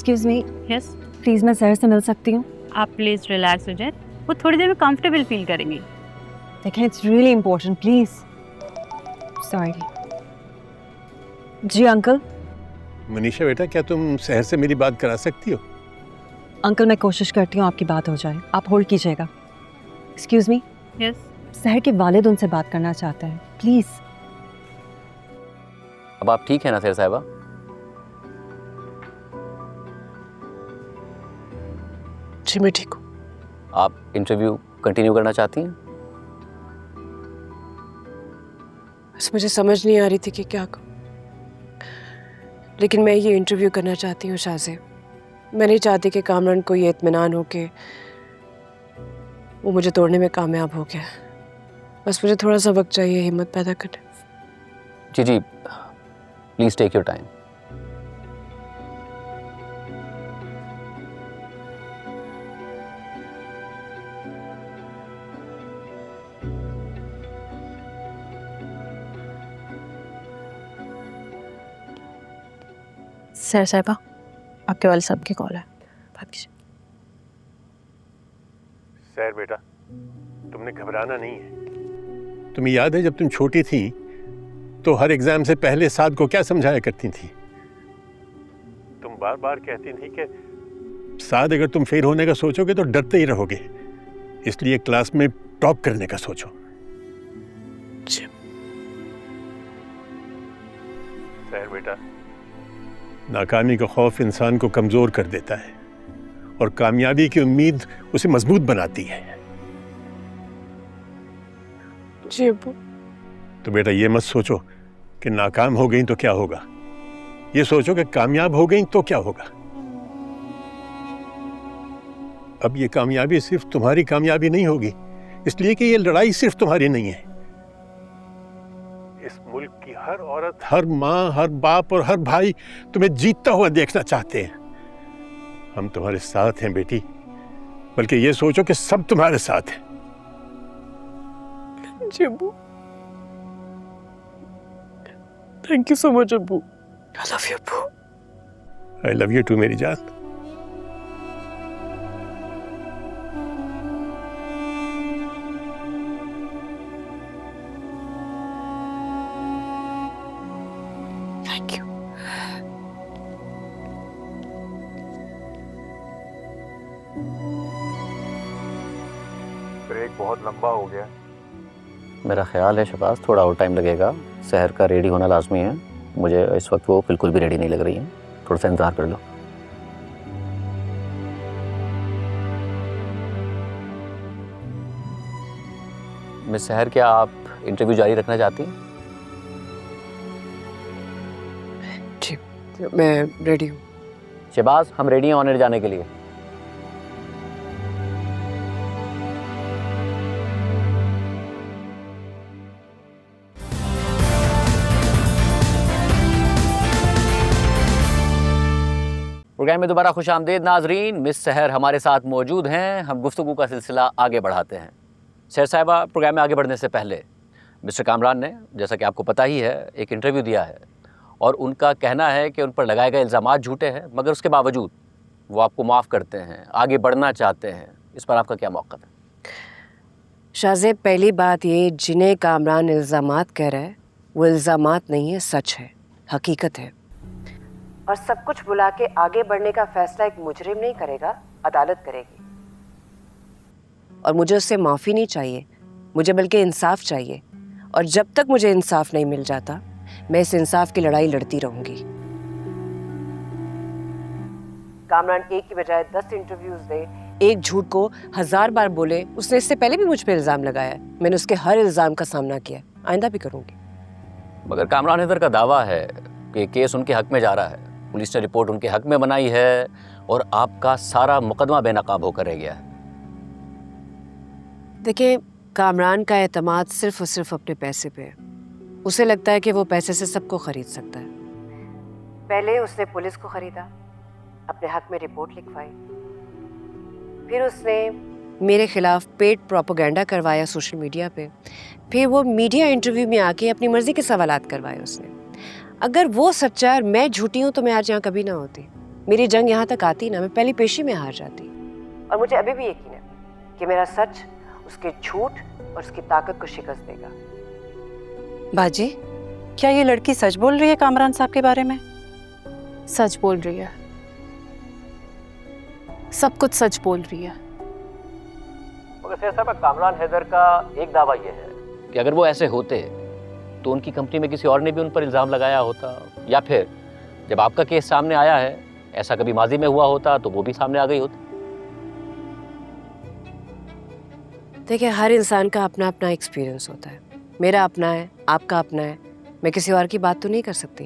Excuse me, yes, please मैं sir से मिल सकती हूँ? आप प्लीज रिलैक्स हो जाए, वो थोड़ी देर में कंफर्टेबल फील करेंगे। देखें, it's really important, please. Sorry. जी अंकल। मनीषा बेटा, क्या तुम शहर से मेरी बात करा सकती हो? अंकल मैं कोशिश करती हूँ आपकी बात हो जाए, आप होल्ड कीजिएगा। एक्सक्यूज मी, यस, सहर के वालिद उनसे बात करना चाहते हैं, प्लीज। अब आप ठीक है ना सहर साहिबा? जी मैं ठीक हूँ। आप इंटरव्यू कंटिन्यू करना चाहती हैं? बस मुझे समझ नहीं आ रही थी कि क्या कहूँ, लेकिन मैं ये इंटरव्यू करना चाहती हूँ शाहज़ेब। मैं नहीं चाहती कि कामरान को ये इत्मीनान हो कि वो मुझे तोड़ने में कामयाब हो गया। बस मुझे थोड़ा सा वक्त चाहिए हिम्मत पैदा करने। जी जी, please take your time. Sir साहिबा, आपके वाले साहब की कॉल है, बात कीजिए। सैर बेटा, तुमने घबराना नहीं है। तुम्हें याद है जब तुम छोटी थी तो हर एग्जाम से पहले साद को क्या समझाया करती थी? तुम बार बार कहती थी कि साद, अगर तुम फेल होने का सोचोगे तो डरते ही रहोगे, इसलिए क्लास में टॉप करने का सोचो। सैर बेटा, नाकामी का खौफ इंसान को कमजोर कर देता है और कामयाबी की उम्मीद उसे मजबूत बनाती है। जी अब्बू। तो बेटा ये मत सोचो कि नाकाम हो गई तो क्या होगा, ये सोचो कि कामयाब हो गई तो क्या होगा। अब ये कामयाबी सिर्फ तुम्हारी कामयाबी नहीं होगी, इसलिए कि ये लड़ाई सिर्फ तुम्हारी नहीं है। इस मुल्क की हर औरत, हर माँ, हर बाप और हर भाई तुम्हें जीतता हुआ देखना चाहते हैं। हम तुम्हारे साथ हैं बेटी, बल्कि ये सोचो कि सब तुम्हारे साथ हैं। जी अब्बू, थैंक यू सो मच अब्बू। आई लव यू अब्बू। आई लव यू टू मेरी जान। Thank you. ब्रेक बहुत लंबा हो गया। मेरा ख्याल है शहबाज, थोड़ा और टाइम लगेगा। शहर का रेडी होना लाजमी है। मुझे इस वक्त वो बिल्कुल भी रेडी नहीं लग रही है, थोड़ा सा इंतजार कर लो। मिस शहर, क्या आप इंटरव्यू जारी रखना चाहती हैं? जी मैं रेडी हूँ। शहबाज, हम रेडी हैं ऑन एयर जाने के लिए। प्रोग्राम में दोबारा खुश आमदीद नाजरीन। मिस शहर हमारे साथ मौजूद हैं। हम गुफ्तगू का सिलसिला आगे बढ़ाते हैं। शहर साहिबा, प्रोग्राम में आगे बढ़ने से पहले मिस्टर कामरान ने, जैसा कि आपको पता ही है, एक इंटरव्यू दिया है और उनका कहना है कि उन पर लगाए गए इल्ज़ामात झूठे हैं, मगर उसके बावजूद वो आपको माफ़ करते हैं, आगे बढ़ना चाहते हैं। इस पर आपका क्या मौक़िफ़ है? शाहज़ेब, पहली बात ये, जिन्हें कामरान इल्ज़ामात कह रहा है वो इल्ज़ामात नहीं है, सच है, हकीकत है। और सब कुछ भुला के आगे बढ़ने का फैसला एक मुजरिम नहीं करेगा, अदालत करेगी। और मुझे उससे माफ़ी नहीं चाहिए, मुझे बल्कि इंसाफ चाहिए। और जब तक मुझे इंसाफ नहीं मिल जाता, मैं इस इंसाफ की लड़ाई लड़ती रहूंगी। कामरान एक की बजाय 10 इंटरव्यूज दे, एक झूठ को 1000 बार बोले। उसने इससे पहले भी मुझ पे इल्ज़ाम लगाया है, मैंने उसके हर इल्ज़ाम का सामना किया, आइंदा भी करूंगी। मगर कामरान हैदर का दावा है कि केस उनके हक में जा रहा है, पुलिस ने रिपोर्ट उनके हक में बनाई है और आपका सारा मुकदमा बेनकाब होकर रह गया है। देखिए, कामरान का एतमाद सिर्फ और सिर्फ अपने पैसे पे है। उसे लगता है कि वो पैसे से सबको खरीद सकता है। पहले उसने पुलिस को खरीदा, अपने हक में रिपोर्ट लिखवाई, फिर उसने मेरे खिलाफ पेड प्रोपेगेंडा करवाया सोशल मीडिया पे, फिर वो मीडिया इंटरव्यू में आके अपनी मर्जी के सवालात करवाए उसने। अगर वो सच्चा है और मैं झूठी हूँ तो मैं आज यहाँ कभी ना होती। मेरी जंग यहाँ तक आती ना, मैं पहली पेशी में हार जाती। और मुझे अभी भी यकीन है कि मेरा सच उसके झूठ और उसकी ताकत को शिकस्त देगा। बाजी, क्या ये लड़की सच बोल रही है कामरान साहब के बारे में? सच बोल रही है, सब कुछ सच बोल रही है। मगर शेर साहब, कामरान हैदर का एक दावा यह है कि अगर वो ऐसे होते तो उनकी कंपनी में किसी और ने भी उन पर इल्ज़ाम लगाया होता, या फिर जब आपका केस सामने आया है ऐसा कभी माजी में हुआ होता तो वो भी सामने आ गई होती। देखिए, हर इंसान का अपना अपना एक्सपीरियंस होता है। मेरा अपना है, आपका अपना है, मैं किसी और की बात तो नहीं कर सकती।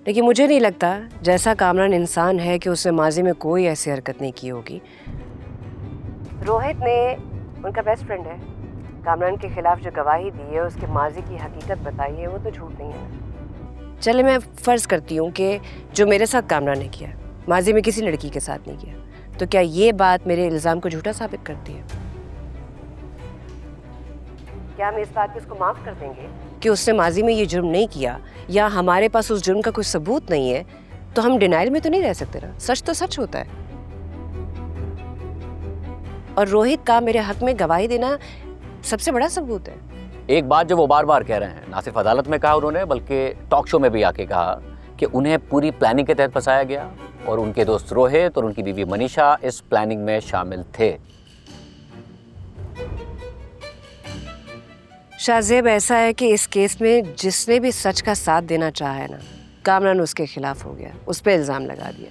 लेकिन मुझे नहीं लगता जैसा कामरान इंसान है कि उसने माजी में कोई ऐसी हरकत नहीं की होगी। रोहित ने, उनका बेस्ट फ्रेंड है, कामरान के खिलाफ जो गवाही दी है, उसके माजी की हकीकत बताई है, वो तो झूठ नहीं है। चले, मैं फ़र्ज़ करती हूँ कि जो मेरे साथ कामरान ने किया माजी में किसी लड़की के साथ नहीं किया, तो क्या ये बात मेरे इल्ज़ाम को झूठा साबित करती है? क्या हम इस बात को उसको माफ़ कर देंगे कि उसने माजी में ये जुर्म नहीं किया, या हमारे पास उस जुर्म का कोई सबूत नहीं है, तो हम डिनाइल में तो नहीं रह सकते ना। सच तो सच होता है। और रोहित का मेरे हक में गवाही देना सबसे बड़ा सबूत है। एक बात जो वो बार बार कह रहे हैं, ना सिर्फ अदालत में कहा उन्होंने, बल्कि टॉक शो में भी आके कहा कि उन्हें पूरी प्लानिंग के तहत फंसाया गया और उनके दोस्त रोहित और उनकी बीवी मनीषा इस प्लानिंग में शामिल थे। शाहजेब, ऐसा है कि इस केस में जिसने भी सच का साथ देना चाहा है ना, कामरान उसके खिलाफ हो गया, उस पर इल्ज़ाम लगा दिया।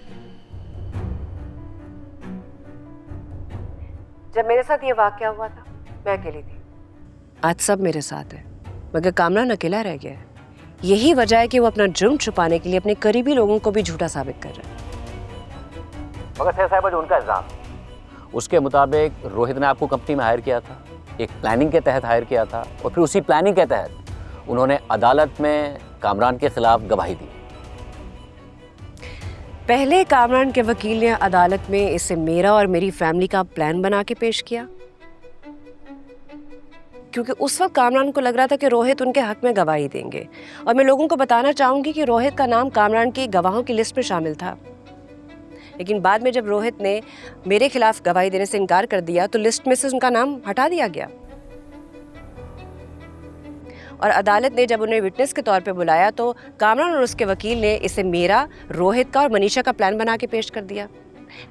जब मेरे साथ ये वाकया हुआ था, मैं अकेली थी। आज सब मेरे साथ है, मगर कामरान अकेला रह गया है। यही वजह है कि वो अपना जुर्म छुपाने के लिए अपने करीबी लोगों को भी झूठा साबित कर रहा है। मगर शेर साहब, जो उनका इल्ज़ाम, उसके मुताबिक रोहित ने आपको कंपनी में हायर किया था, एक प्लानिंग के तहत हायर किया था, और फिर उसी प्लानिंग के तहत उन्होंने अदालत में कामरान के खिलाफ गवाही दी। पहले कामरान के वकील ने अदालत में इसे मेरा और मेरी फैमिली का प्लान बना के पेश किया, क्योंकि उस वक्त कामरान को लग रहा था कि रोहित उनके हक में गवाही देंगे। और मैं लोगों को बताना चाहूंगी कि रोहित का नाम कामरान की गवाहों की लिस्ट में शामिल था। लेकिन बाद में जब रोहित ने मेरे खिलाफ गवाही देने से इनकार कर दिया, तो लिस्ट में से उनका नाम हटा दिया गया। और अदालत ने जब उन्हें विटनेस के तौर पे बुलाया, तो कामरान और उसके वकील ने इसे मेरा, रोहित का और मनीषा का प्लान बना के पेश कर दिया।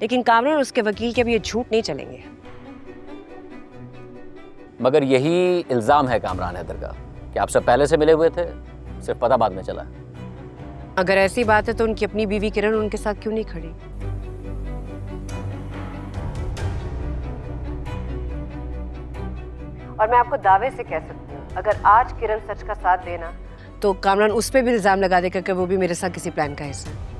लेकिन कामरान और उसके वकील के भी ये झूठ नहीं चलेंगे। मगर यही इल्ज़ाम है कामरान हैदर का कि आप सब पहले से मिले हुए थे, सिर्फ पता बाद में चला। अगर ऐसी बात है तो उनकी अपनी बीवी किरण उनके साथ क्यों नहीं खड़ी? और मैं आपको दावे से कह सकती हूँ, अगर आज किरण सच का साथ देना, तो कामरान उस पर भी इल्ज़ाम लगा देगा कि वो भी मेरे साथ किसी प्लान का हिस्सा है।